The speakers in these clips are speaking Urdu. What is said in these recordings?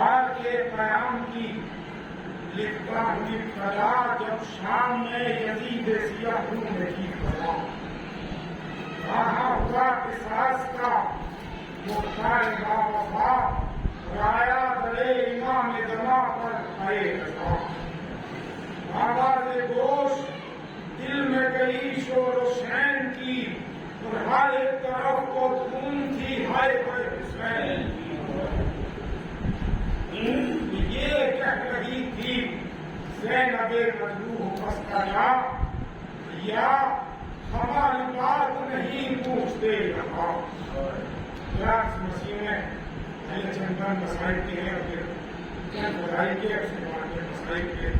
اشعار کے قیام کی لکھتا ہوئی کلا جب شام میں یزید سیاہ روم نہیں پڑا رہا ہوا قصاص کا مختار باوفا رایا درے امام دما پر آئے رضا آواز گوش دل میں گئی شور و شین کی اور ہر ایک طرف کو دھوم تھی ہائے ہائے حسین یہ کہہ رہی تھی زینب مجروح پسکایا یا ہماری بات نہیں پوچھتے یہاں مسیح میں چندن مسائل کے ہیں پھر بدائی کے مسائل کے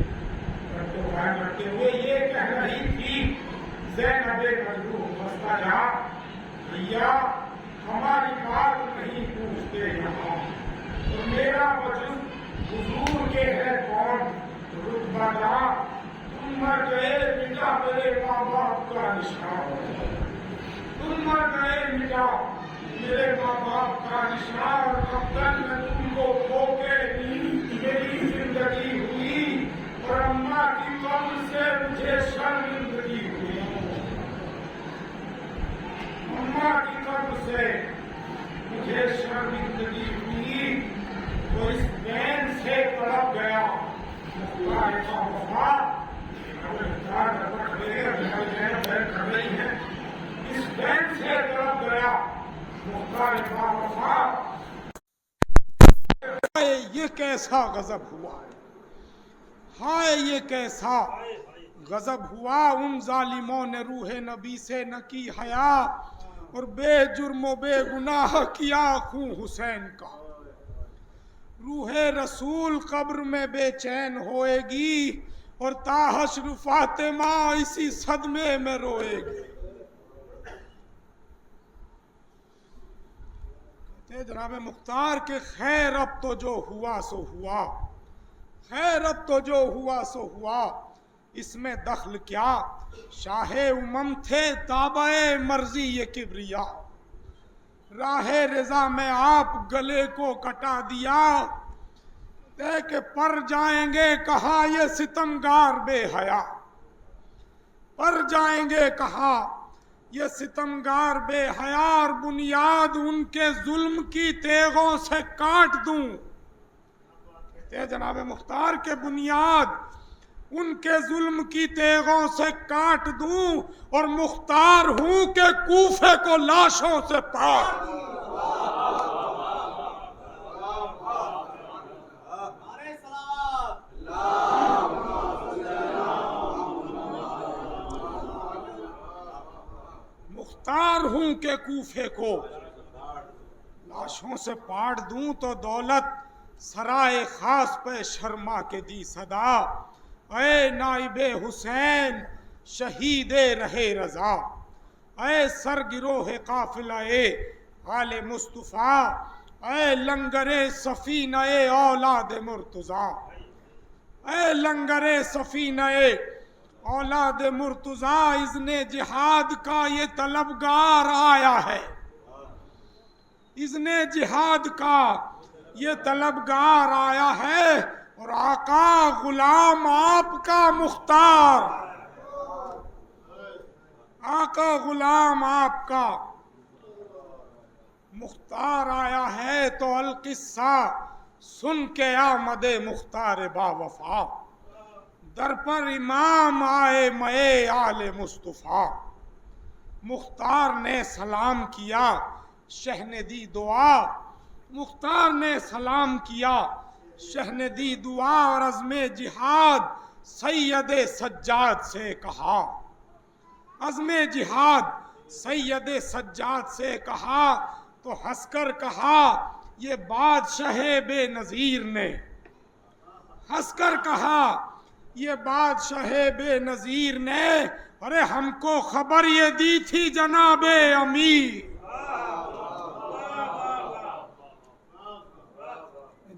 تو قائم رکھتے ہوئے یہ کہہ رہی تھی زینب مجروح پسکایا یا ہماری بات نہیں پوچھتے یہاں تو میرا وجود حضور کے ہے کون رتبہ دار تم مر گئے مٹا میرے ماں باپ کا نشان تم مر گئے مٹا میرے ماں باپ کا نشان اور اب تک میں تم کو کھو کے میری زندگی ہوئی اور اماں کی قبر سے مجھے شرمندگی ہوئی اماں کی قبر سے مجھے شرمندگی ہوئی تو اس بین سے تڑپ گیا مختار کا وفا اس بین سے تڑپ گیا مختار کا وفا یہ کیسا غضب ہوا ہائے یہ کیسا غضب ہوا ان ظالموں نے روح نبی سے نہ کی حیا اور بے جرم و بے گناہ کیا خون حسین کا روح رسول قبر میں بے چین ہوئے گی اور تا حشر فاطمہ اسی صدمے میں روئے گی کہتے جناب مختار کہ خیر اب تو جو ہوا سو ہوا خیر اب تو جو ہوا سو ہوا اس میں دخل کیا شاہ امم تھے تابع مرضی یہ کبریا راہ رضا میں آپ گلے کو کٹا دیا دے کہ پر جائیں گے کہا یہ ستمگار بے حیا پر جائیں گے کہا یہ ستمگار بے حیا اور بنیاد ان کے ظلم کی تیغوں سے کاٹ دوں کہتے ہیں جناب مختار کے بنیاد ان کے ظلم کی تیغوں سے کاٹ دوں اور مختار ہوں کہ کوفے کو لاشوں سے پاک دوں مختار ہوں کہ کوفے کو لاشوں سے پاڑ دوں تو دولت سرائے خاص پہ شرما کے دی صدا اے نائب حسین شہید رہے رضا اے سرگروہ قافلہ آل مصطفیٰ اے لنگر سفینہ اولاد مرتضیٰ اے لنگر سفینہ اولاد مرتضیٰ اذن جہاد کا یہ طلبگار آیا ہے اذن جہاد کا یہ طلبگار آیا ہے اور آقا غلام آپ کا مختار آقا غلام آپ کا مختار آیا ہے تو القصہ سن کے آمد مختار با وفا در پر امام آئے مئے آل مصطفیٰ مختار نے سلام کیا شہ نے دی دعا مختار نے سلام کیا شہ نے دی دعا اور عزم جہاد سید سجاد سے کہا عزم جہاد سید سجاد سے کہا تو ہنس کر کہا یہ بادشاہ بے نظیر نے ہنس کر کہا یہ بادشاہ بے نظیر نے ارے ہم کو خبر یہ دی تھی جناب امیر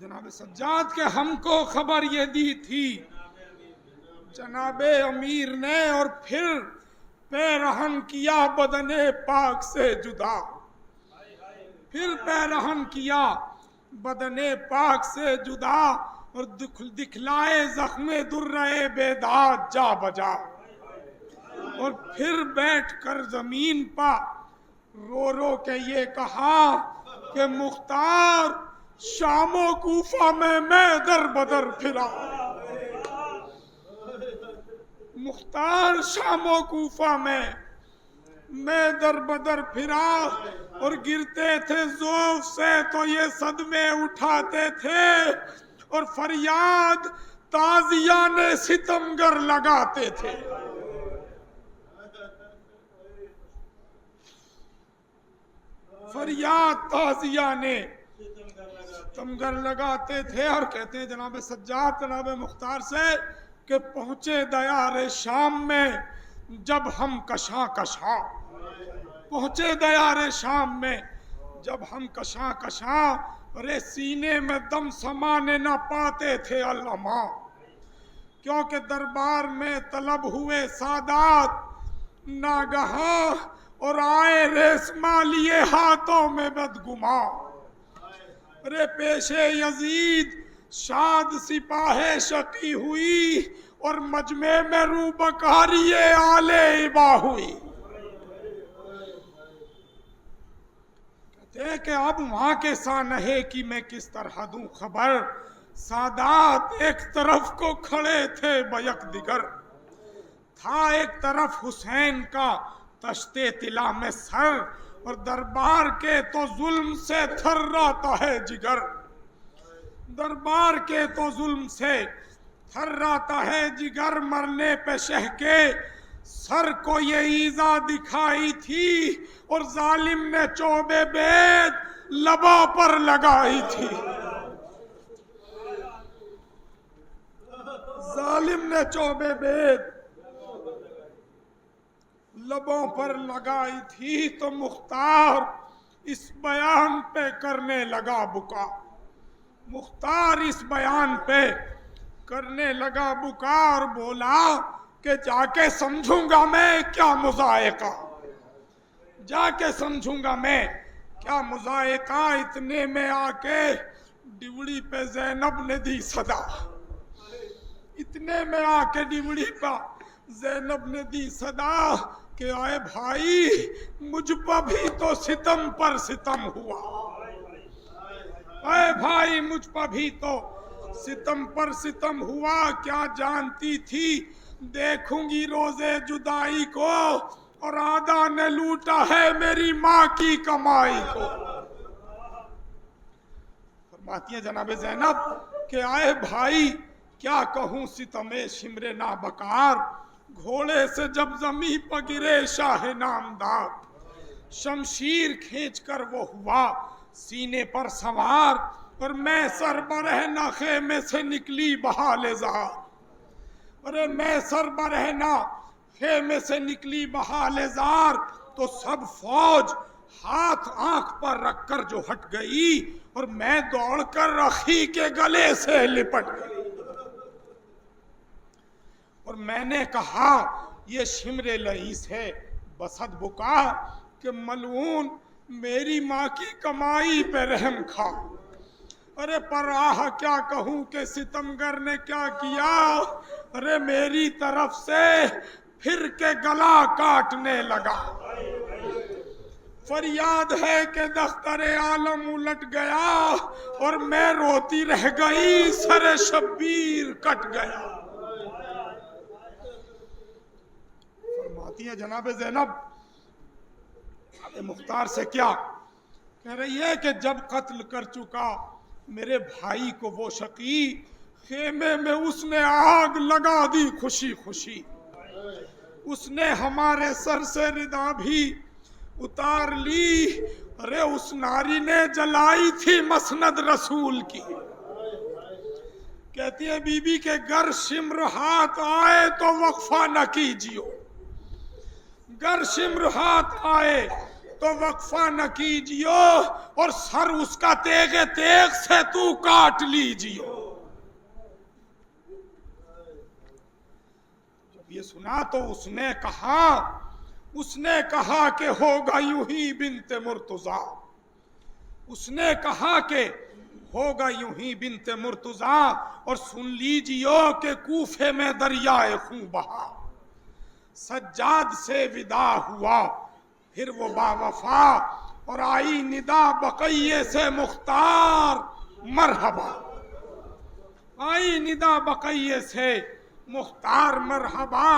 جناب سجاد کے ہم کو خبر یہ دی تھی جناب امیر نے اور پھر پیرہن کیا بدن پاک سے جدا پھر پیرہن کیا بدنے پاک سے جدا اور دکھلائے زخم درے بیداد جا بجا، اور پھر بیٹھ کر زمین پا رو رو کے یہ کہا کہ مختار شام و کوفہ میں در بدر پھرا، مختار شام و کوفہ میں در بدر پھرا، اور گرتے تھے ذوف سے تو یہ صدمے اٹھاتے تھے، اور فریاد تازیان ستمگر لگاتے تھے۔ فریاد تازیان ستمگر لگاتے تھے، اور کہتے ہیں جناب سجاد جناب مختار سے کہ پہنچے دیار شام میں جب ہم کشاں کشاں، پہنچے دیار شام میں جب ہم کشاں کشاں، ارے سینے میں دم سمانے نہ پاتے تھے علماء، کیونکہ دربار میں طلب ہوئے سادات ناگہاں، اور آئے ریسما لیے ہاتھوں میں بدگماں، ارے پیش یزید شاد سپاہ شقی ہوئی، اور مجمع میں رو بکاری آل عبا ہوئی۔ کہتے ہیں کہ اب وہاں کے سانحے کی میں کس طرح دوں خبر، سادات ایک طرف کو کھڑے تھے بیک دیگر، تھا ایک طرف حسین کا تشتے طلا میں سر، اور دربار کے تو ظلم سے تھراتا ہے جگر، دربار کے تو ظلم سے تھراتا ہے جگر، مرنے پہ شہ کے سر کو یہ ایذا دکھائی تھی، اور ظالم نے چوبے بید لبوں پر لگائی تھی، ظالم نے چوبے بید لبوں پر لگائی تھی۔ تو مختار اس بیان پہ کرنے لگا بکا، مختار اس بیان پہ کرنے لگا بکا، اور بولا کہ جا کے سمجھوں گا میں کیا مضائقہ، جا کے سمجھوں گا میں کیا مضائقہ، اتنے میں آ کے ڈیوڑی پہ زینب نے دی صدا، اتنے میں آ کے ڈیوڑی پہ زینب نے دی صدا کہ آئے بھائی مجھ پہ بھی تو ستم پر ستم ہوا، اے بھائی مجھ پہ بھی تو ستم پر ستم ہوا، کیا جانتی تھی دیکھوں گی روزے جدائی کو، اور آدھا نے لوٹا ہے میری ماں کی کمائی کو۔ فرماتی ہیں جناب زینب کہ آئے بھائی کیا کہوں ستم شمر نابکار، گھوڑے سے جب زمیں پہ گرے شاہ نامدار، شمشیر کھینچ کر وہ ہوا سینے پر سوار، اور میں سر برہنہ خیمے سے نکلی بحال زار، ارے میں سر برہنہ خیمے سے نکلی بحال زار، تو سب فوج ہاتھ آنکھ پر رکھ کر جو ہٹ گئی، اور میں دوڑ کر رخی کے گلے سے لپٹ گئی، اور میں نے کہا یہ شمر لئیس ہے بسد بکا، کہ ملعون میری ماں کی کمائی پہ رحم کھا، ارے پر آہ کیا کہوں کہ ستمگر نے کیا کیا، ارے میری طرف سے پھر کے گلا کاٹنے لگا، فریاد ہے کہ دختر عالم الٹ گیا، اور میں روتی رہ گئی سر شبیر کٹ گیا۔ فرماتی ہے جناب زینب مختار سے کیا کہہ رہی ہے کہ جب قتل کر چکا میرے بھائی کو وہ شقی، خیمے میں اس نے آگ لگا دی خوشی خوشی، اس نے ہمارے سر سے ردا بھی اتار لی، ارے اس ناری نے جلائی تھی مسند رسول کی، کہتی ہے بی بی کہ گر شمر ہاتھ آئے تو وقفہ نہ کیجیو، گر شمر ہاتھ آئے تو وقفہ نہ کیجیو، اور سر اس کا تیغ تیغ سے تو کاٹ لیجیو۔ جب یہ سنا تو اس نے کہا کہ ہوگا یوں ہی بنت مرتضیٰ، اس نے کہا کہ ہوگا یوں ہی بنت مرتضیٰ، اور سن لیجیو کہ کوفے میں دریائے خون بہا۔ سجاد سے ودا ہوا پھر وہ با وفا، اور آئی ندا بقیے سے مختار مرحبا۔ آئی ندا بقیے سے مختار مرحبا،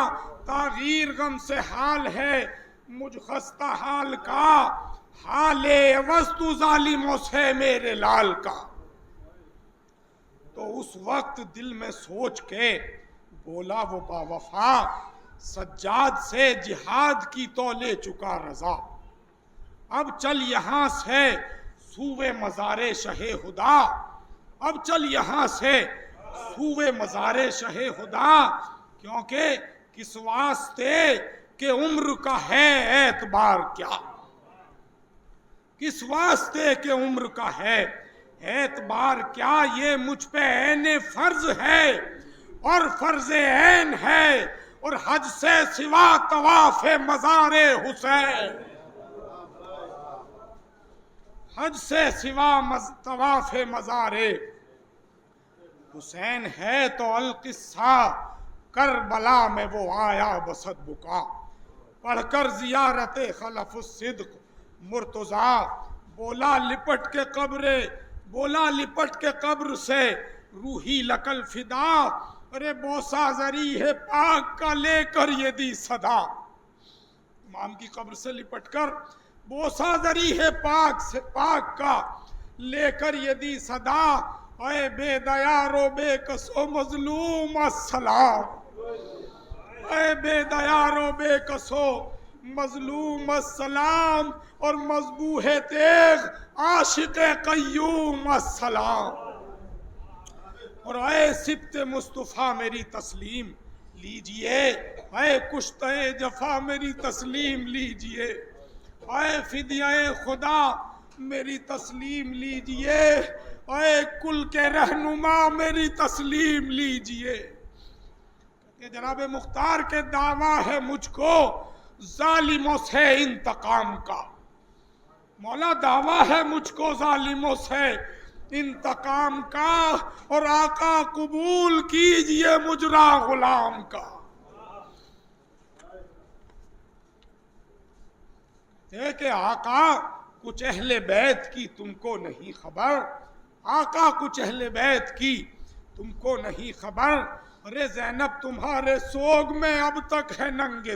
تاغیر غم سے حال ہے مجھ خستہ حال کا، حال عوض تو ظالموں سے میرے لال کا۔ تو اس وقت دل میں سوچ کے بولا وہ با وفا، سجاد سے جہاد کی تو لے چکا رضا، اب چل یہاں سے سوئے مزار شہ خدا، اب چل یہاں سے سوئے مزار شہ خدا، کیونکہ کس واسطے کہ عمر کا ہے اعتبار کیا، کس واسطے کہ عمر کا ہے اعتبار کیا، یہ مجھ پہ عین فرض ہے اور فرض عین ہے، اور حج سے سوا طواف مزار حسین، حج سے سوا طواف مزار حسین ہے، تو القصہ کربلا میں وہ آیا بصد بکا، پڑھ کر زیارت خلف الصدق مرتضیٰ، بولا لپٹ کے قبر سے روحی لکل فدا، ارے بوسا ذریح پاک کا لے کر یہ دی صدا، امام کی قبر سے لپٹ کر بوسا ذریح پاک کا لے کر یہ دی صدا، اے بے دیار و بے کسو مظلوم السلام، اے بے دیار و بے کسو مظلوم السلام، اور مذبوح تیغ عاشق قیوم السلام، اور اے سبت مصطفیٰ میری تسلیم لیجئے، اے کشتہ جفا میری تسلیم لیجئے، اے فدیہ خدا میری تسلیم لیجئے، اے کل کے رہنما میری تسلیم لیجئے۔ کہ جناب مختار کے دعویٰ ہے مجھ کو ظالموں سے انتقام کا، مولا دعویٰ ہے مجھ کو ظالموں سے انتقام کا، اور آقا قبول کیجئے مجرا غلام کا۔ کہ آقا کچھ اہل بیت کی تم کو نہیں خبر، آقا کچھ اہل بیت کی تم کو نہیں خبر، ارے زینب تمہارے سوگ میں اب تک ہے ننگے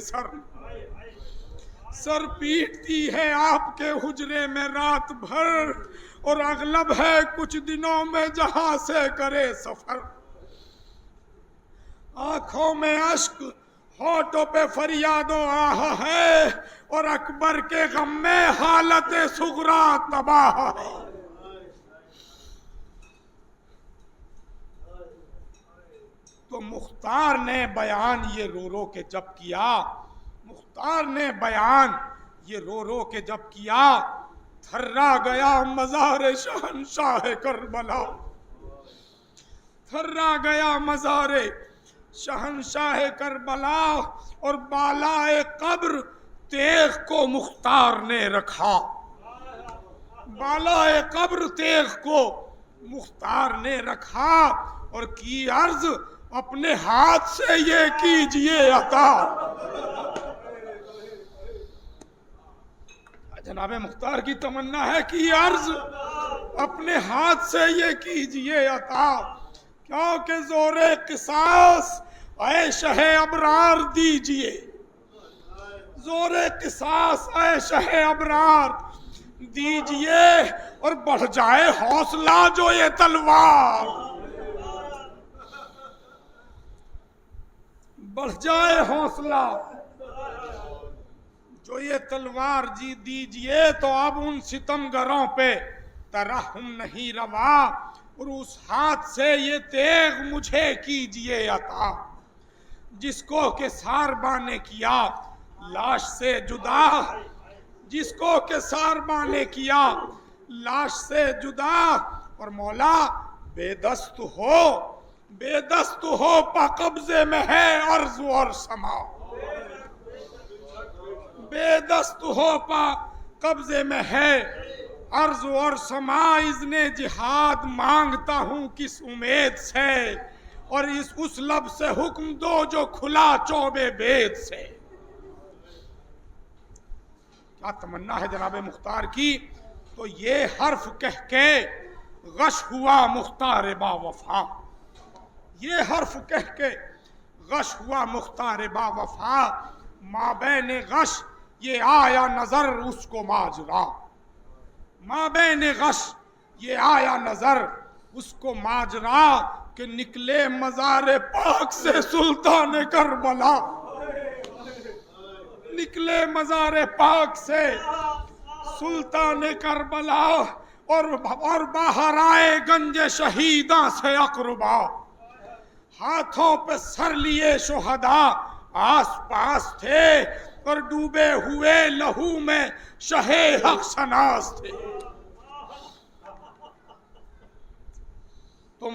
سر پیٹتی ہے آپ کے حجرے میں رات بھر، اور اغلب ہے کچھ دنوں میں جہاں سے کرے سفر، آنکھوں میں اشک ہونٹوں پہ فریاد و آہ ہے، اور اکبر کے غم میں حالت صغرا تباہ ہے۔ تو مختار نے بیان یہ رو رو کے جب کیا، مختار نے بیان یہ رو رو کے جب کیا، تھرا گیا مزار شہنشاہ کربلا، تھرا گیا مزار شہنشاہ کربلا، اور بالائے قبر تیغ کو مختار نے رکھا، بالائے قبر تیغ کو مختار نے رکھا، اور کی عرض اپنے ہاتھ سے یہ کیجئے عطا۔ جناب مختار کی تمنا ہے کہ عرض اپنے ہاتھ سے یہ کیجئے عطا، کیونکہ زور قصاص اے شہ ابرار دیجئے، زور قصاص اے شہ ابرار دیجئے، اور بڑھ جائے حوصلہ جو یہ تلوار، بڑھ جائے حوصلہ جو یہ تلوار جی دیجئے، تو اب ان ستمگروں پہ ترحم نہیں روا، اور اس ہاتھ سے یہ تیغ مجھے کیجئے عطا، جس کو کہ سارباں نے کیا لاش سے جدا، جس کو کہ سارباں نے کیا لاش سے جدا، اور مولا بے دست ہو، بے دست ہو پا قبضے میں ہے ارض اور سما، بے دست ہو پا قبضے میں ہے عرض اور سما اذن جہاد مانگتا ہوں کس امید سے، اور اس لب سے حکم دو جو کھلا چوبے بید سے۔ کیا تمنا ہے جناب مختار کی؟ تو یہ حرف کہہ کے غش ہوا مختار با وفا، یہ حرف کہہ کے غش ہوا مختار با وفا، مابین غش یہ آیا نظر اس کو ماجرا، مابین غش یہ آیا نظر اس کو ماجرا، کہ نکلے مزار پاک سے سلطان کربلا، نکلے مزار پاک سے سلطان کربلا، اور باہر آئے گنج شہیداں سے اقربا، ہاتھوں پہ سر لیے شہداء آس پاس تھے، اور ڈوبے ہوئے لہو میں شہ حق شناس تھے۔ تو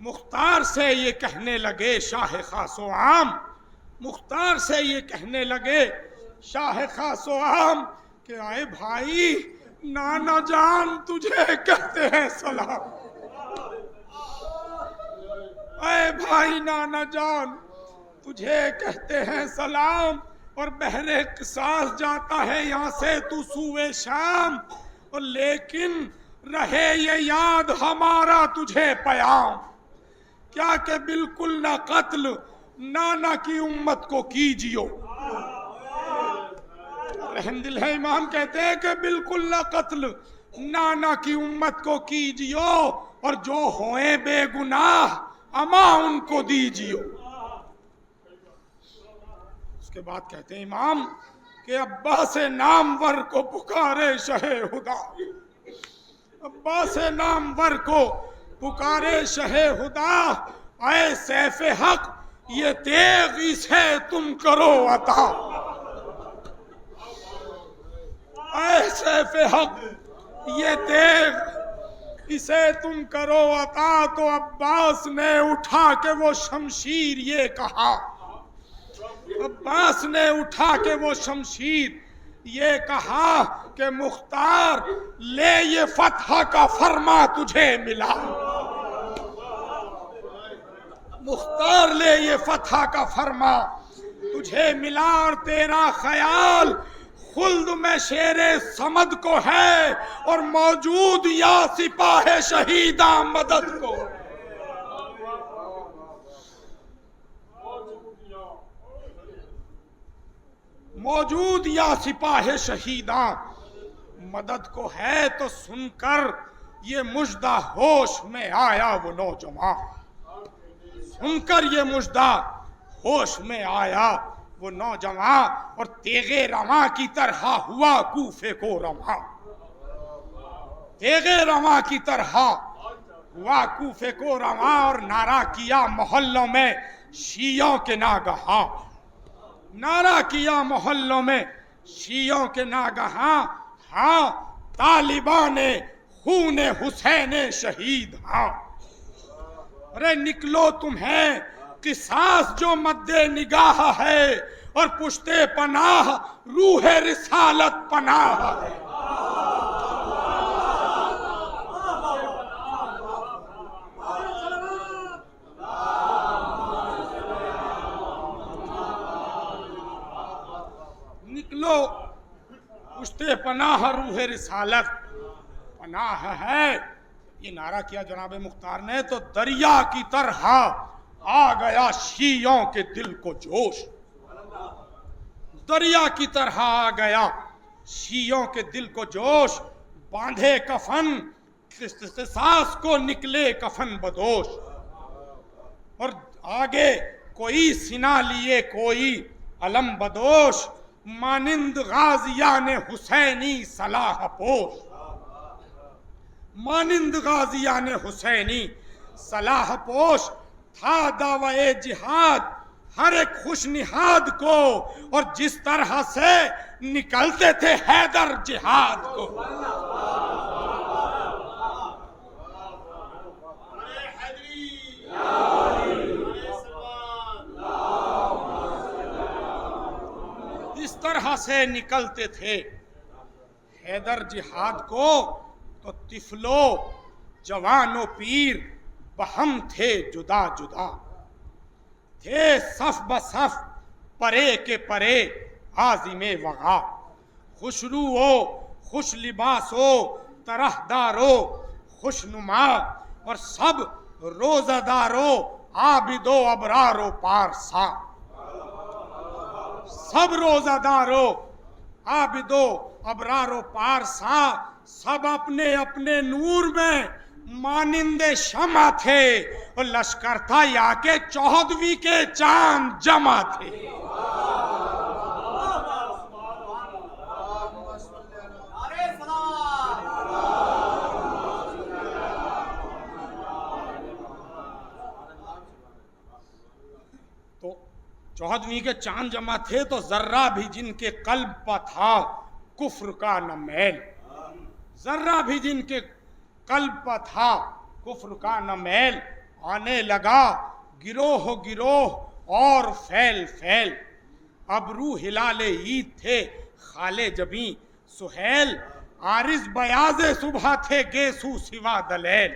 مختار سے یہ کہنے لگے شاہ خاص و عام، مختار سے یہ کہنے لگے شاہ خاص و عام کہ آئے بھائی نانا جان تجھے کہتے ہیں سلام، اے بھائی نانا جان تجھے کہتے ہیں سلام، اور بحر قصاص جاتا ہے یہاں سے تو سوئے شام، اور لیکن رہے یہ یاد ہمارا تجھے پیام، کیا کہ بالکل نہ قتل نانا کی امت کو کیجیو، رحم دل ہے امام کہتے ہیں کہ بالکل نہ قتل نانا کی امت کو کیجیو، اور جو ہوئے بے گناہ اما ان کو دیجیو۔ اس کے بعد کہتے ہیں امام کہ عباس نامور کو پکارے شہ خدا، عباس نامور کو پکارے شہ خدا، اے سیف حق یہ تیغ اسے تم کرو عطا، اے سیف حق یہ تیغ اسے تم کرو عطا۔ تو عباس نے اٹھا کے وہ شمشیر یہ کہا، عباس نے اٹھا کے وہ شمشیر یہ کہا کہ مختار لے یہ فتح کا فرما تجھے ملا، مختار لے یہ فتح کا فرما تجھے ملا، اور تیرا خیال خلد میں شیر صمد کو ہے، اور موجود یا سپاہ شہیداں مدد کو، موجود یا سپاہ شہیداں مدد کو ہے۔ تو سن کر یہ مژدہ ہوش میں آیا وہ نوجوان، سن کر یہ مژدہ ہوش میں آیا وہ نوجوان، اور تیغ رواں کی طرح ہوا کوفے کو رواں، تیغ رواں کی طرح ہوا کوفے کو رواں، اور نعرہ کیا محلوں میں شیعوں کے ناگہاں، نعرہ کیا محلوں میں شیعوں کے ناگہاں، ہاں طالبان خون حسین شہید ہاں، ارے نکلو تمہیں قصاص جو مد نگاہ ہے، اور پشت پناہ روح رسالت پناہ ہے۔ نکلو پشت پناہ روح رسالت پناہ ہے، یہ نعرہ کیا جناب مختار نے، تو دریا کی طرح آ گیا شیعوں کے دل کو جوش، دریا کی طرح آ گیا شیعوں کے دل کو جوش، باندھے کفن قصاص کو نکلے کفن بدوش، اور آگے کوئی سنا لیے کوئی علم بدوش، مانند غازیان حسینی صلاح پوش، مانند غازیان حسینی صلاح پوش، تھا دعوی جہاد ہر ایک خوش نہاد کو، اور جس طرح سے نکلتے تھے حیدر جہاد کو، اس طرح سے نکلتے تھے حیدر جہاد کو تو طفلو جوان و پیر بہم تھے جدا جدا، تھے صف بصف پرے کے پرے عازم وغا، خوش رو ہو خوش لباس ہو طرح دارو خوش نما، اور سب روزہ دارو عابد و ابرار و پارسا، سب روزہ دارو عابد و ابرار و پارسا، سب اپنے اپنے نور میں مانند شمع تھے، اور لشکر تھا یا کے 14ویں کے چاند جمع تھے۔ تو 14ویں کے چاند جمع تھے، تو ذرہ بھی جن کے قلب پر تھا کفر کا نہ میل، ذرہ بھی جن کے قلب پر تھا کفر کا نہ میل، آنے لگا گروہ گروہ اور فیل فیل، ابرو ہلال عید تھے خالے جبیں سہیل، عارض بیاض صبح تھے گیسو سوا دلیل۔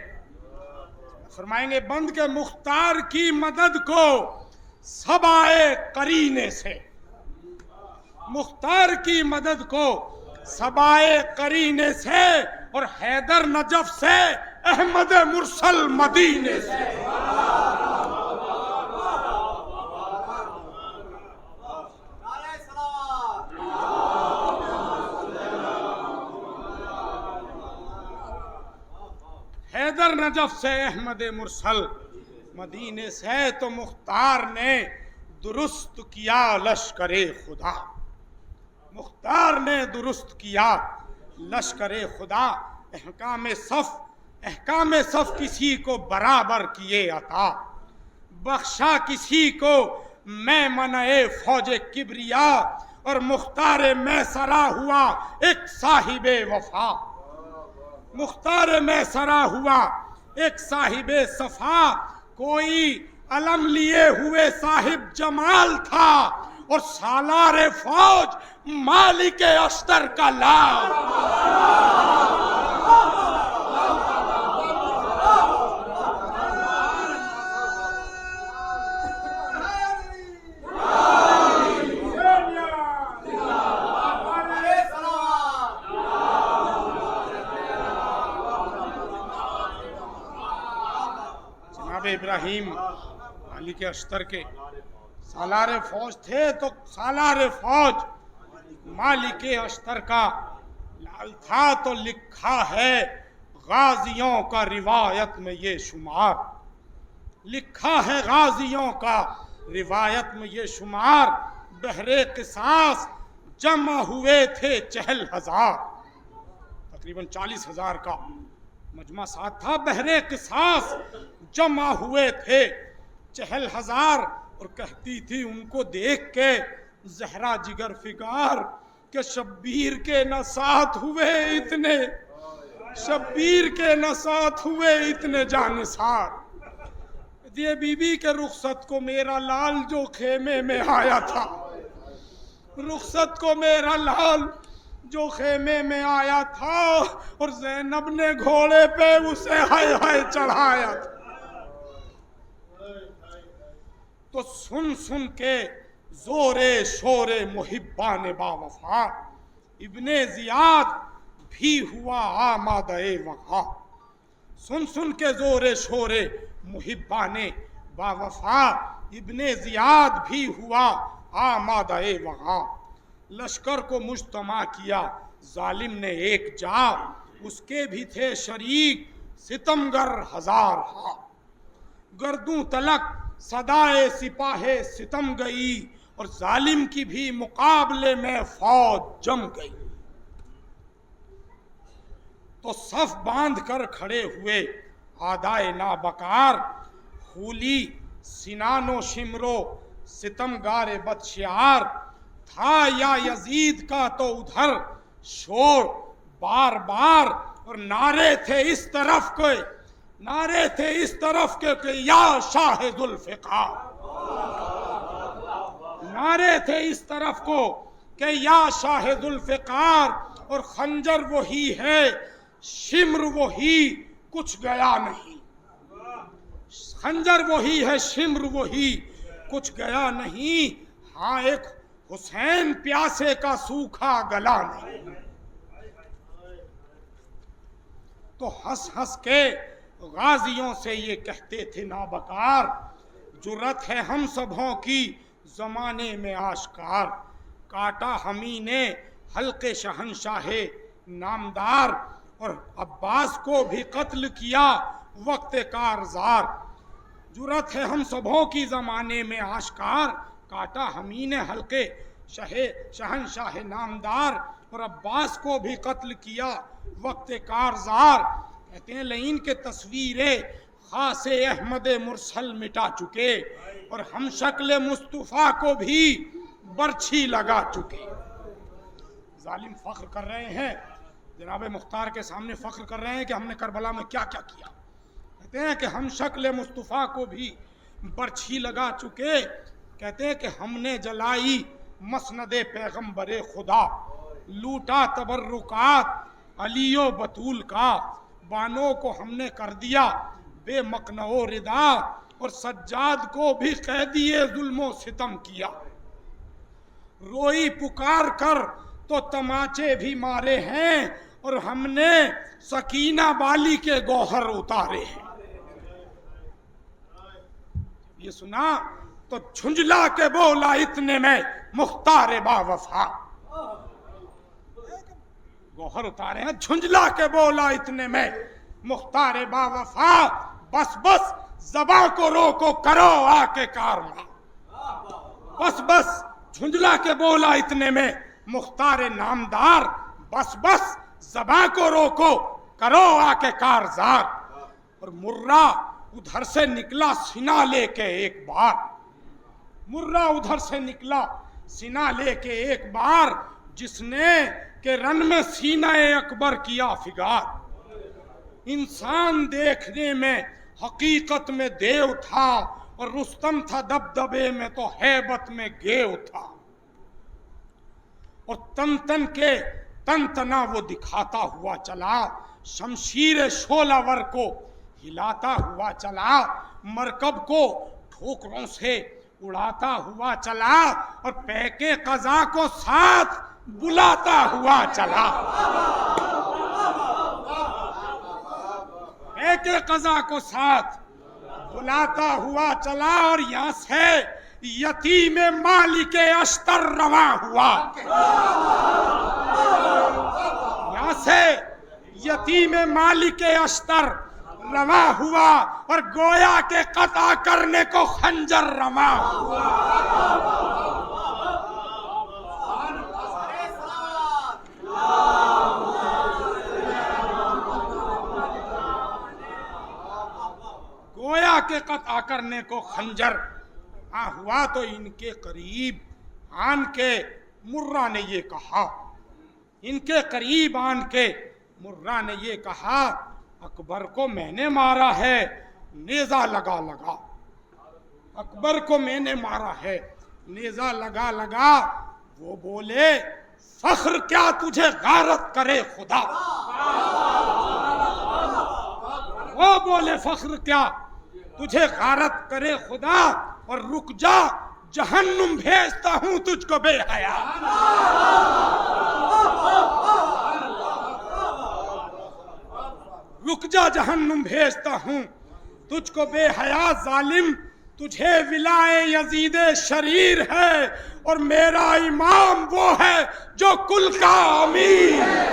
فرمائیں گے بند کے مختار کی مدد کو سب آئے قرینے سے، مختار کی مدد کو سب آئے قرینے سے، اور حیدر نجف سے احمد مرسل مدینے سے۔ حیدر نجف سے احمد مرسل مدینے سے، تو مختار نے درست کیا لشکر خدا، مختار نے درست کیا لشکر خدا، احکام صف کسی کو برابر کیے عطا، بخشا کسی کو میں منع فوج کبریا، اور مختار میسرا ہوا ایک صاحب وفا، مختار میسرا ہوا ایک صاحب صفا، کوئی علم لیے ہوئے صاحب جمال تھا، اور سالار فوج مالک اشتر کا لال۔ جناب ابراہیم مالک اشتر کے سالار فوج تھے، تو سالار فوج مالک اشتر کا لال تھا، تو لکھا ہے غازیوں کا روایت میں یہ شمار، لکھا ہے غازیوں کا روایت میں یہ شمار، بحر قصاص جمع ہوئے تھے 40,000، تقریباً 40,000 کا مجمع ساتھ تھا، بحر قصاص جمع ہوئے تھے 40,000، اور کہتی تھی ان کو دیکھ کے زہرا جگر فگار کہ شبیر کے نہ ساتھ ہوئے اتنے، شبیر کے نہ ساتھ ہوئے اتنے جانثار، یہ بی بی کے رخصت کو میرا لال جو خیمے میں آیا تھا، رخصت کو میرا لال جو خیمے میں آیا تھا، اور زینب نے گھوڑے پہ اسے ہائے ہائے چڑھایا تھا، تو سن سن کے زور شور محبان با وفا، ابن زیاد بھی ہوا آمادہ وغا، سن سن کے زور شور محبان با وفا، ابن زیاد بھی ہوا آمادہ وغا، لشکر کو مجتمع کیا ظالم نے ایک جا، اس کے بھی تھے شریک ستمگر 1000 ہا، گردوں تلک صدائے سپاہ ستم گئی، اور ظالم کی بھی مقابلے میں فوج جم گئی، تو صف باندھ کر کھڑے ہوئے آدائے نابکار، خولی سنان و شمرو ستمگار بدشعار، تھا یا یزید کا تو ادھر شور بار بار، اور نعرے تھے اس طرف کے، نعرے تھے اس طرف کے کہ یا شاہ ذوالفقار، نعرے تھے اس طرف کو کہ یا شاہ ذوالفقار، اور خنجر وہی ہے، شمر وہی، کچھ گیا نہیں۔ خنجر وہی ہے، شمر وہی، کچھ گیا نہیں۔ ہاں ایک حسین پیاسے کا سوکھا گلا نہیں۔ تو ہنس ہنس کے غازیوں سے یہ کہتے تھے نابکار، جرت ہے ہم سبھوں کی زمانے میں آشکار، کاٹا ہمیں نے حلقے شہنشاہ نامدار، اور عباس کو بھی قتل کیا وقت کارزار۔ جرت ہے ہم سبھوں کی زمانے میں آشکار، کاٹا ہمیں نے حلقے شہنشاہ نامدار، اور عباس کو بھی قتل کیا وقت کارزار۔ کہتے ہیں لعین کے تصویریں خاص احمد مرسل مٹا چکے، اور ہم شکل مصطفیٰ کو بھی برچھی لگا چکے۔ ظالم فخر کر رہے ہیں، جناب مختار کے سامنے فخر کر رہے ہیں کہ ہم نے کربلا میں کیا کیا کیا۔ کہتے ہیں کہ ہم شکل مصطفیٰ کو بھی برچھی لگا چکے۔ کہتے ہیں کہ ہم نے جلائی مسند پیغمبر خدا، لوٹا تبرکات علی و بطول کا، بانوں کو ہم نے کر دیا بے مقنع و ردا، اور سجاد کو بھی قیدی ظلم و ستم کیا۔ روئی پکار کر تو تماچے بھی مارے ہیں، اور ہم نے سکینہ بالی کے گوہر اتارے ہیں۔ یہ سنا تو جھنجلا کے بولا اتنے میں مختار با وفا، گوہر اتارے ہیں، جھنجلا کے بولا اتنے میں مختار با وفا، بس بس زباں کو روکو کرو آ کے کارواں، بس بس جھنجلا کے بولا اتنے میں مختار نامدار، بس بس زباں کو روکو کرو آ کے کارزار۔ اور مرہ ادھر سے نکلا سینہ لے کے ایک بار، مرہ ادھر سے نکلا سینہ لے کے ایک بار، جس نے کہ رن میں سینہ اکبر کیا فگار۔ انسان دیکھنے میں حقیقت میں دیو تھا، اور رستم تھا دبدبے میں تو ہیبت میں گیو تھا، اور تن تن کے تن تنا وہ دکھاتا ہوا چلا، شمشیر شعلہ ور کو ہلاتا ہوا چلا، مرکب کو ٹھوکروں سے اڑاتا ہوا چلا، اور پیکے قضا کو ساتھ بلاتا ہوا چلا، پیکے قضا کو ساتھ بلاتا ہوا چلا۔ اور یہاں سے یتیم مالک اشتر رواں ہوا، یہاں سے یتیم مالک اشتر رواں ہوا، اور گویا کے قطع کرنے کو خنجر رواں ہوا۔ گویا کے قطع کرنے کو خنجر ہوا۔ تو ان کے قریب آن کے مرہ نے یہ کہا، ان کے قریب آن کے مرہ نے یہ کہا، اکبر کو میں نے مارا ہے نیزہ لگا لگا، اکبر کو میں نے مارا ہے نیزہ لگا لگا۔ وہ بولے فخر کیا تجھے غارت کرے خدا، وہ بولے فخر کیا تجھے غارت کرے خدا، اور رک جا جہنم بھیجتا ہوں تجھ کو بے حیا۔ رک جا جہنم بھیجتا ہوں تجھ کو بے حیا، ظالم تجھے ولائے یزید شریر ہے، اور میرا امام وہ ہے جو کل کا امیر ہے۔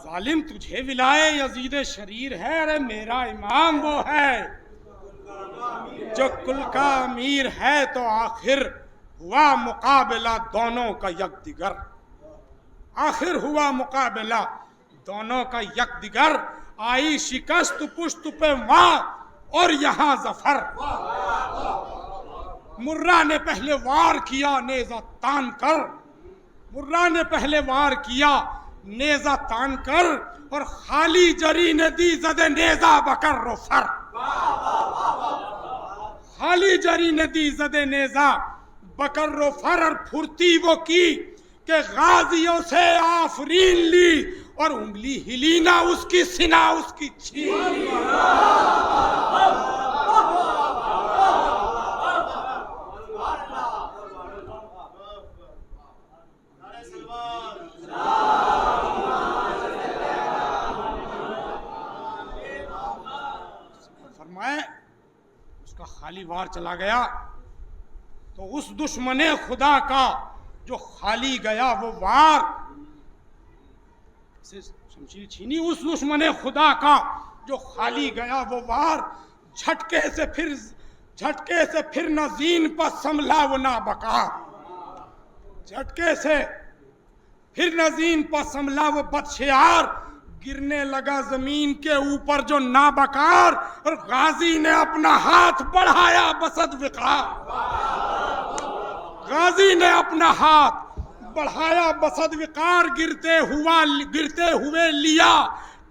ظالم تجھے ولائے یزید شریر ہے، ارے میرا امام وہ ہے جو کل کا امیر ہے۔ تو آخر ہوا مقابلہ دونوں کا یکدگر، آخر ہوا مقابلہ دونوں کا یکدگر، آئی شکست پشت پہ ماں اور یہاں ظفر. مرہ نے پہلے وار کیا نیزہ تان کر، مرہ نے پہلے وار کیا نیزہ تان کر، اور خالی جری نے دی زد نیزہ بکر و فر. خالی جری نے دی زد نیزہ بکر و فر، اور پھرتی وہ کی کہ غازیوں سے آفرین لی، اور انگلی ہلی نہ اس کی سنا اس کی چھین لی. فرمائے اس کا خالی وار چلا گیا تو اس دشمن خدا کا جو خالی گیا وہ وار سے شمشیر چھینی، اس دشمن خدا کا جو خالی گیا وہ وار، جھٹکے سے پھر نہ زین پر سنبھلا وہ نابکار. جھٹکے سے پھر نہ زین پر سنبھلا وہ بدشیار، گرنے لگا زمین کے اوپر جو نابکار، اور غازی نے اپنا ہاتھ بڑھایا بسد وقار. غازی نے اپنا ہاتھ بڑھایا بسد وقار، گرتے ہوئے لیا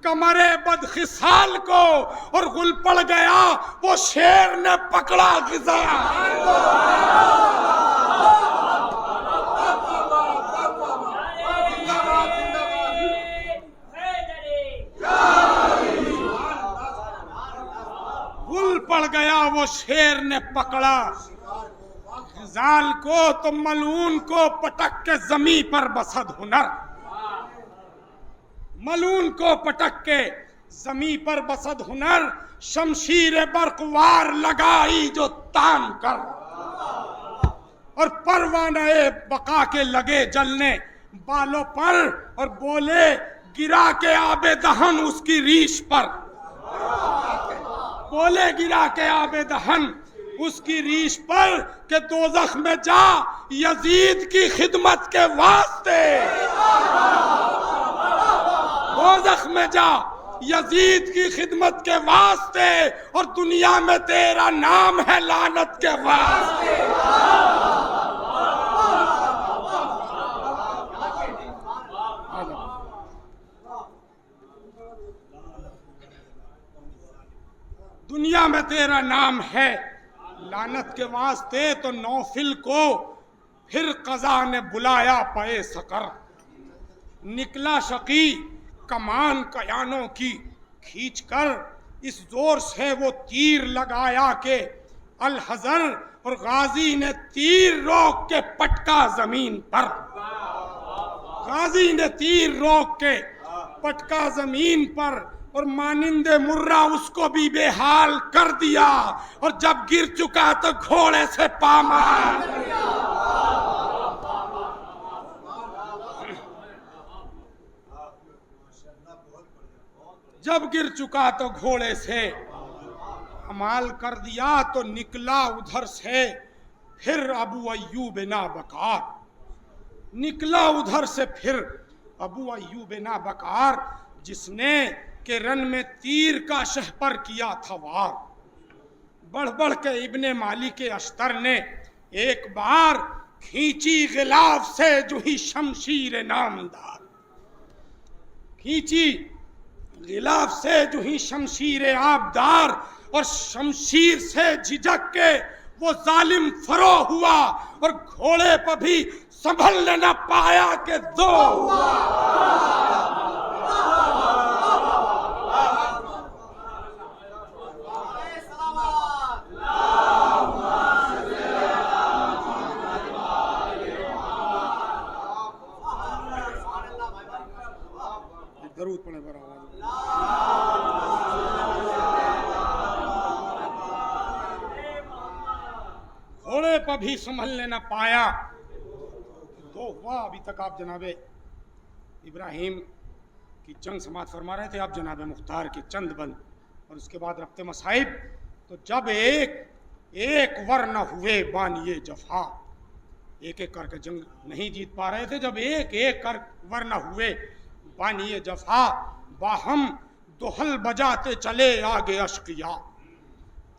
کمر بد خصال کو، اور غل پڑ گیا وہ شیر نے پکڑا غذا. غل پڑ گیا وہ شیر نے پکڑا غزال کو، تو ملعون کو پٹک کے زمین پر بسد ہنر. ملعون کو پٹک کے زمین پر بسد ہنر، شمشیر برق وار لگائی جو تان کر. اور پروانہ بقا کے لگے جلنے بالوں پر، اور بولے گرا کے آب دہن اس کی ریش پر. بولے گرا کے آب دہن اس کی ریش پر، کہ دوزخ میں جا یزید کی خدمت کے واسطے. دوزخ میں جا یزید کی خدمت کے واسطے، اور دنیا میں تیرا نام ہے لعنت کے واسطے. دنیا میں تیرا نام ہے لعنت کے واسطے. تو نوفل کو پھر قضا نے بلایا پے سقر، نکلا شقی کمان کیانوں کی کھینچ کر، اس زور سے وہ تیر لگایا کہ الحذر، اور غازی نے تیر روک کے پٹکا زمین پر. غازی نے تیر روک کے پٹکا زمین پر، اور مانند مرہ اس کو بھی بے حال کر دیا، اور جب گر چکا تو گھوڑے سے پامال. جب گر چکا تو گھوڑے سے پامال کر دیا. تو نکلا ادھر سے پھر ابو ایوب نابکار، نکلا ادھر سے پھر ابو ایوب نابکار، جس نے کہ رن میں تیر کا شہپر کیا تھا وار. بڑھ بڑھ کے ابن مالک اشتر نے ایک بار کھینچی غلاف سے جو ہی شمشیر نامدار. کھینچی غلاف سے جو ہی شمشیر آبدار، اور شمشیر سے جھجک کے وہ ظالم فرو ہوا، اور گھوڑے پہ بھی سنبھلنے نہ پایا کہ دو ہوا. درود پڑھیں بر آواز. گھوڑے پہ بھی سنبھلنے نہ پایا تو ہوا. ابھی تک آپ جناب ابراہیم کی جنگ سماعت فرما رہے تھے، آپ جناب مختار کی چند بند، اور اس کے بعد ربط مصائب. تو جب ایک ور نہ ہوئے بانیے جفا، ایک ایک کر کے جنگ نہیں جیت پا رہے تھے، جب ایک ایک کر ور نہ ہوئے بانیے جفا، باہم دہل بجاتے چلے آگے اشقیا.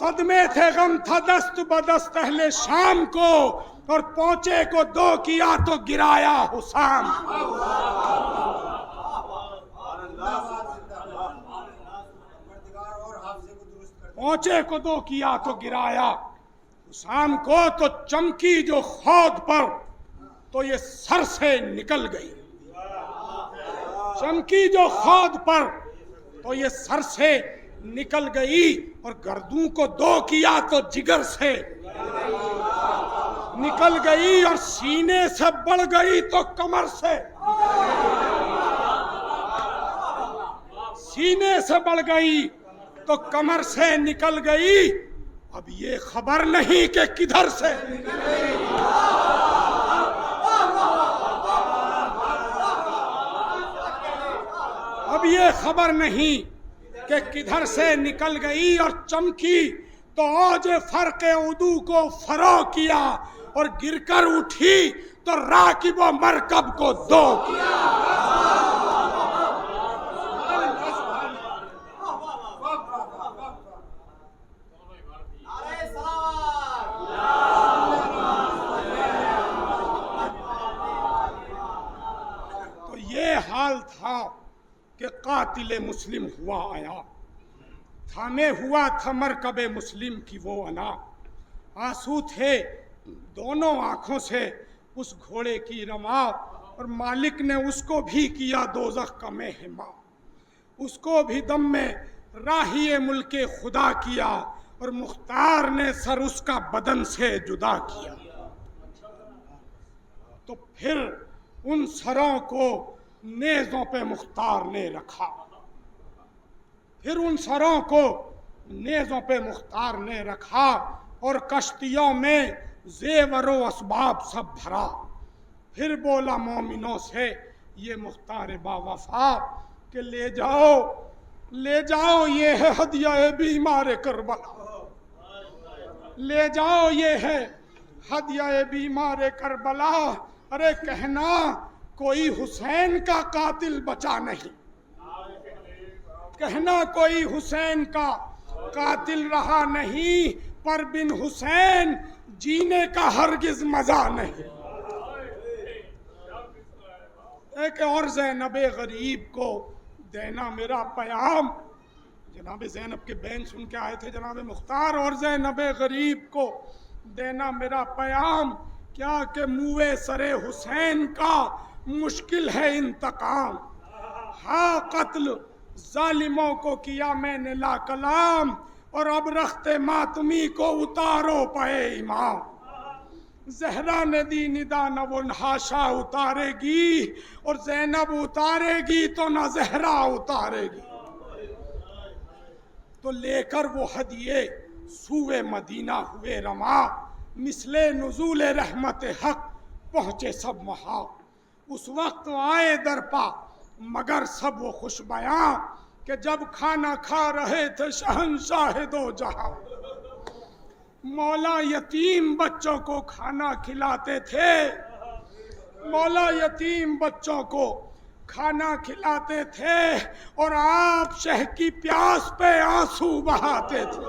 صدمے تھے غم تھا دست بدست اہل شام کو، اور پونچے کو دو کیا تو گرایا حسام۔ پونچے کو دو کیا تو گرایا حسام کو، تو چمکی جو خود پر تو یہ سر سے نکل گئی۔ چمکی جو خود پر تو یہ سر سے نکل گئی، اور گردوں کو دو کیا تو جگر سے نکل گئی، اور سینے سے بڑھ گئی تو کمر سے، سینے سے بڑھ گئی تو کمر سے نکل گئی۔ اب یہ خبر نہیں کہ کدھر سے، اب یہ خبر نہیں کہ کدھر سے نکل گئی، اور چمکی تو اوج فرق عدو کو فرو کیا، اور گر کر اٹھی تو راکب و مرکب کو دو کیا۔ تو یہ حال تھا کہ قاتل مسلم ہوا آیا، تھامے ہوا تھا مرکب مسلم کی وہ انا، آنسو تھے دونوں آنکھوں سے اس گھوڑے کی رما، اور مالک نے اس کو بھی کیا دوزخ کا مہمان، اس کو بھی دم میں راہی ملک خدا کیا، اور مختار نے سر اس کا بدن سے جدا کیا۔ تو پھر ان سروں کو نیزوں پہ مختار نے رکھا، پھر ان سروں کو نیزوں پہ مختار نے رکھا، اور کشتیوں میں زیور و اسباب سب بھرا۔ پھر بولا مومنوں سے یہ مختار با وفا کہ لے جاؤ لے جاؤ، یہ ہے ہدیہ بیمار کربلا، لے جاؤ یہ ہے ہدیہ بیمار کربلا۔ ارے کہنا کوئی حسین کا قاتل بچا نہیں، کہنا کوئی حسین کا قاتل رہا نہیں، پر بن حسین جینے کا ہرگز مزہ نہیں۔ ایک اور زینب غریب کو دینا میرا پیام، جناب زینب کے بین سن کے آئے تھے جناب مختار، اور زینب غریب کو دینا میرا پیام، کیا کہ موے سر حسین کا مشکل ہے انتقام، ہاں قتل ظالموں کو کیا میں نے لا کلام، اور اب رخت ماتمی کو اتارو پے امام۔ زہرا نے دی ندا نہ وہ ہاشا اتارے گی، اور زینب اتارے گی تو نہ زہرا اتارے گی۔ تو لے کر وہ ہدیے سوئے مدینہ ہوئے رواں، مثل نزول رحمت حق پہنچے سب وہاں۔ اس وقت آئے درپا مگر سب وہ خوش بیاں، کہ جب کھانا کھا رہے تھے شہنشاہ دو جہاں، مولا یتیم بچوں کو کھانا کھلاتے تھے، مولا یتیم بچوں کو کھانا کھلاتے تھے، اور آپ شہ کی پیاس پہ آنسو بہاتے تھے۔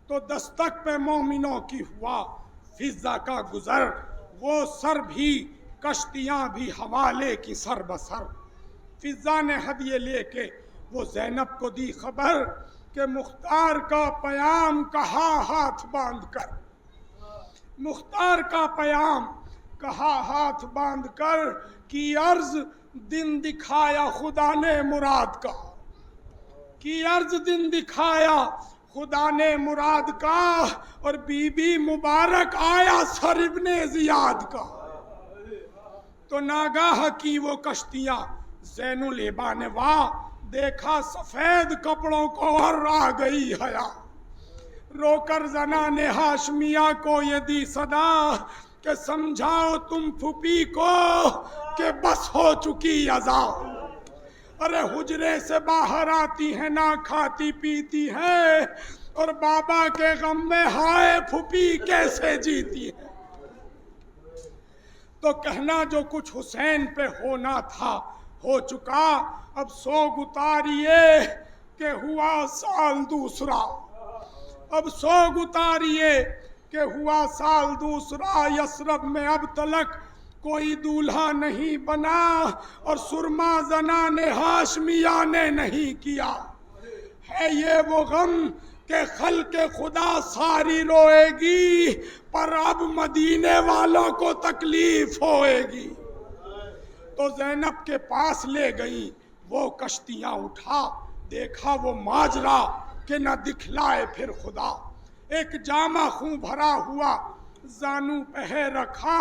تو دستک پہ مومنوں کی ہوا فضا کا گزر، وہ سر بھی کشتیاں بھی حوالے کی سر بسر۔ فضا نے ہدیے لے کے وہ زینب کو دی خبر، کہ مختار کا پیام کہا ہاتھ باندھ کر، مختار کا پیام کہا ہاتھ باندھ کر، کی عرض دن دکھایا خدا نے مراد کا، کی عرض دن دکھایا خدا نے مراد کا، اور بی بی مبارک آیا سر ابن زیاد کا۔ تو ناگاہ کی وہ کشتیاں زین العبا نے واہ، دیکھا سفید کپڑوں کو اور آ گئی حیا، رو کر زنان ہاشمیہ کو یہ دی صدا، کہ سمجھاؤ تم پھوپھی کو کہ بس ہو چکی عزا۔ ارے حجرے سے باہر آتی ہیں نہ کھاتی پیتی ہیں، اور بابا کے غم میں ہائے پھوپھی کیسے جیتی ہے۔ تو کہنا جو کچھ حسین پہ ہونا تھا ہو چکا، اب سوگ اتاریے کہ ہوا سال دوسرا. اب سوگ اتاریے کہ ہوا سال دوسرا. یثرب میں اب تلک کوئی دولہا نہیں بنا اور سرما زنان ہاشمیہ نے نہیں کیا. ہے یہ وہ غم کہ خلق خدا ساری روئے گی پر اب مدینے والوں کو تکلیف ہوئے گی. تو زینب کے پاس لے گئی وہ کشتیاں اٹھا. دیکھا وہ ماجرا کہ نہ دکھلائے پھر خدا. ایک جامہ خون بھرا ہوا زانو پہ رکھا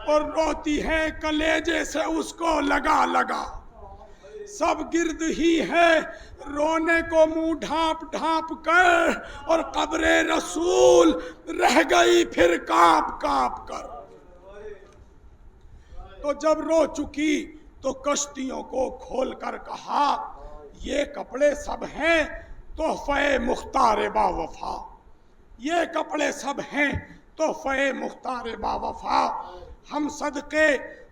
اور روتی ہے کلیجے سے اس کو لگا لگا. سب گرد ہی ہے رونے کو منہ ڈھانپ ڈھانپ کر اور قبر رسول رہ گئی پھر کانپ کانپ کر. تو جب رو چکی تو کشتیوں کو کھول کر کہا یہ کپڑے سب ہیں تحفہ مختار با وفا. یہ کپڑے سب ہیں تحفہ مختار با وفا. ہم صدقے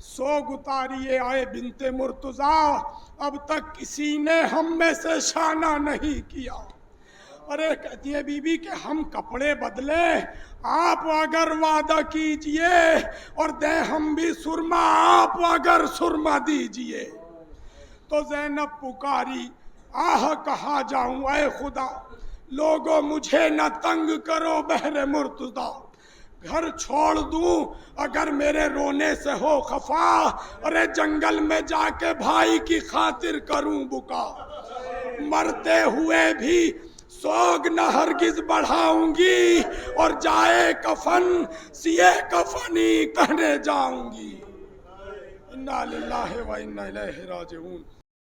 سوگ اتاریے آئے بنت مرتضیٰ. اب تک کسی نے ہم میں سے شانہ نہیں کیا. ارے کہتی ہے بی بی کہ ہم کپڑے بدلے آپ اگر وعدہ کیجئے اور دیں ہم بھی سرما آپ اگر سرما دیجئے. تو زینب پکاری آہ کہاں جاؤں اے خدا لوگوں مجھے نہ تنگ کرو بہر مرتضیٰ. گھر چھوڑ دوں اگر میرے رونے سے ہو خفا. ارے جنگل میں جا کے بھائی کی خاطر کروں بکا. مرتے ہوئے بھی سوگ نہ ہرگز بڑھاؤں گی اور جائے کفن سیے کفنی کہنے جاؤں گی. انا للہ و انا الیہ راجعون.